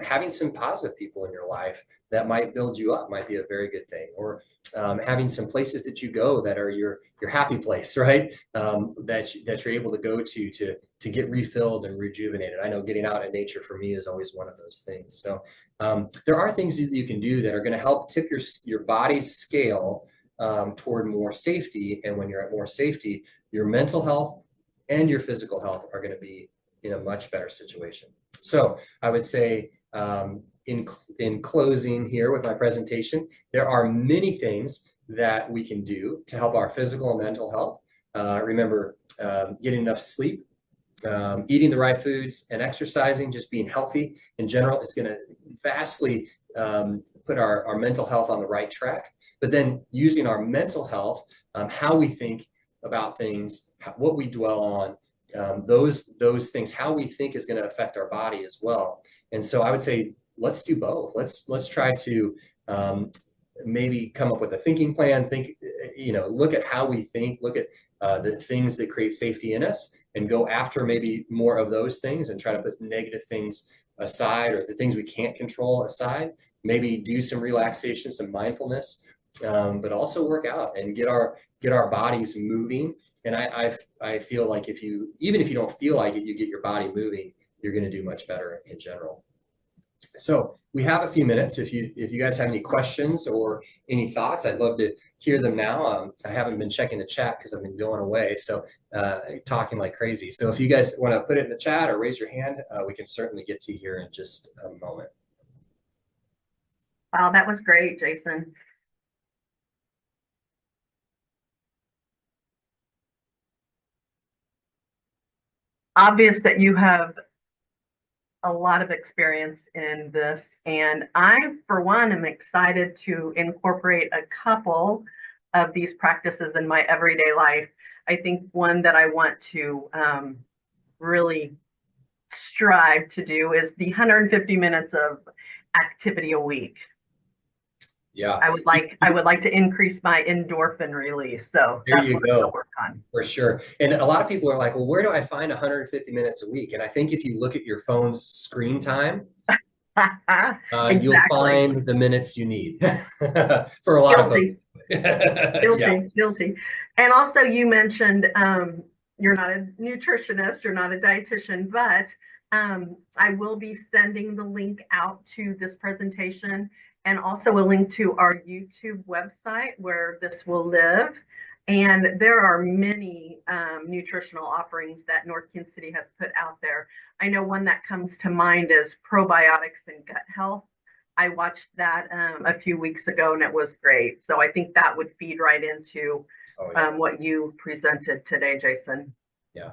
having some positive people in your life that might build you up might be a very good thing. Or having some places that you go that are your happy place, right? That you're able to go to get refilled and rejuvenated. I know getting out in nature for me is always one of those things. So there are things that you can do that are going to help tip your body's scale toward more safety. And when you're at more safety, your mental health and your physical health are going to be in a much better situation. So I would say in closing here with my presentation, there are many things that we can do to help our physical and mental health. Remember, getting enough sleep, eating the right foods, and exercising, just being healthy in general is going to vastly put our mental health on the right track. But then using our mental health, how we think about things, what we dwell on, those things, how we think is going to affect our body as well. And so I would say, let's do both. Let's try to maybe come up with a thinking plan, look at how we think, look at the things that create safety in us, and go after maybe more of those things and try to put negative things aside, or the things we can't control aside. Maybe do some relaxation, some mindfulness, but also work out and get our bodies moving. And I feel like even if you don't feel like it, you get your body moving, you're going to do much better in general. So we have a few minutes. If you guys have any questions or any thoughts, I'd love to hear them now. I haven't been checking the chat because I've been going away, so talking like crazy. So if you guys want to put it in the chat or raise your hand, we can certainly get to you here in just a moment. Wow, that was great, Jason. Obvious that you have a lot of experience in this, and I, for one, am excited to incorporate a couple of these practices in my everyday life. I think one that I want to really strive to do is the 150 minutes of activity a week. Yeah, I would like to increase my endorphin release. So there that's you what go. I'm gonna work on. For sure. And a lot of people are like, well, where do I find 150 minutes a week? And I think if you look at your phone's screen time, Exactly. You'll find the minutes you need for a lot of folks. Guilty. And also you mentioned you're not a nutritionist, you're not a dietitian, but I will be sending the link out to this presentation, and also a link to our YouTube website where this will live. And there are many nutritional offerings that North Kansas City has put out there. I know one that comes to mind is probiotics and gut health. I watched that a few weeks ago, and it was great. So I think that would feed right into what you presented today, Jason. Yeah.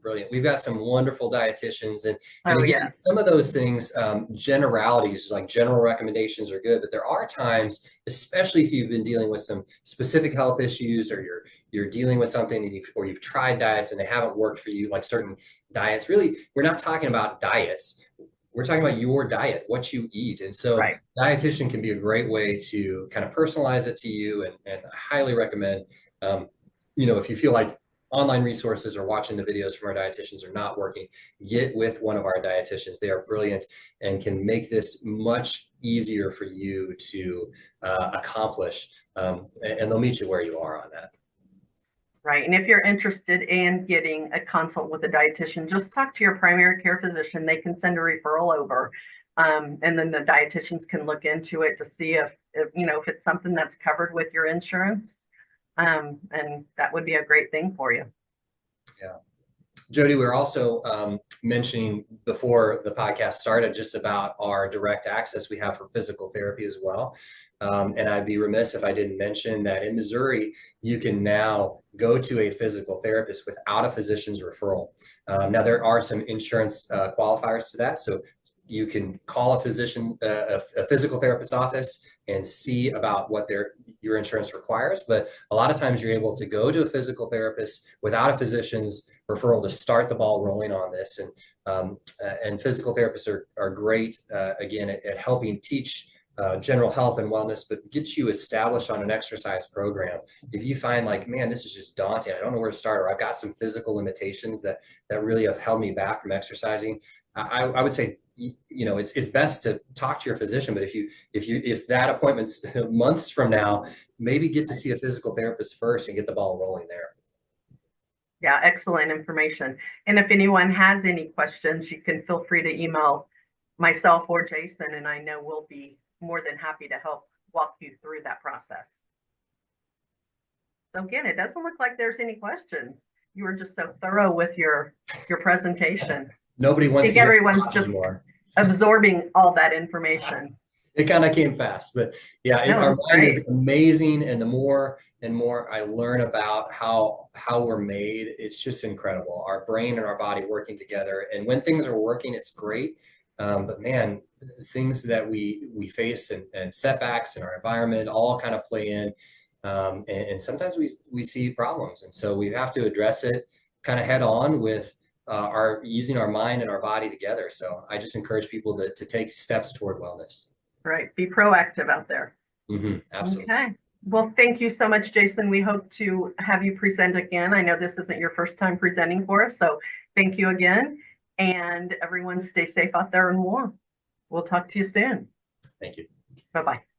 Brilliant. We've got some wonderful dietitians, and again, some of those things, generalities, like general recommendations are good, but there are times, especially if you've been dealing with some specific health issues, or you're dealing with something and you've tried diets and they haven't worked for you, like certain diets. Really, we're not talking about diets. We're talking about your diet, what you eat. And so dietitian can be a great way to kind of personalize it to you, and I highly recommend, if you feel like online resources or watching the videos from our dietitians are not working, get with one of our dietitians. They are brilliant and can make this much easier for you to accomplish, and they'll meet you where you are on that. Right. And if you're interested in getting a consult with a dietitian, just talk to your primary care physician. They can send a referral over. And then the dietitians can look into it to see if it's something that's covered with your insurance. And that would be a great thing for you. Yeah. Jody, we were also mentioning before the podcast started just about our direct access we have for physical therapy as well. And I'd be remiss if I didn't mention that in Missouri, you can now go to a physical therapist without a physician's referral. Now, there are some insurance qualifiers to that. So you can call a physical therapist office and see about what your insurance requires. But a lot of times you're able to go to a physical therapist without a physician's referral to start the ball rolling on this. And physical therapists are great, again, at helping teach general health and wellness, but get you established on an exercise program. If you find like, man, this is just daunting, I don't know where to start, or I've got some physical limitations that really have held me back from exercising, I would say, you know, it's best to talk to your physician. But if that appointment's months from now, maybe get to see a physical therapist first and get the ball rolling there. Yeah, excellent information. And if anyone has any questions, you can feel free to email myself or Jason, and I know we'll be more than happy to help walk you through that process. So again, it doesn't look like there's any questions. You were just so thorough with your presentation. Nobody wants I think to everyone's just anymore. Absorbing all that information. It kind of came fast, but yeah, No, our mind is great. amazing, and the more and more I learn about how we're made, it's just incredible. Our brain and our body working together, and when things are working, it's great. But man, things that we face and setbacks in our environment all kind of play in, and sometimes we see problems, and so we have to address it kind of head on with our using our mind and our body together. So I just encourage people to take steps toward wellness. Right. Be proactive out there. Absolutely. Okay. Well, thank you so much, Jason. We hope to have you present again. I know this isn't your first time presenting for us, so thank you again. And everyone stay safe out there and warm. We'll talk to you soon. Thank you. Bye-bye.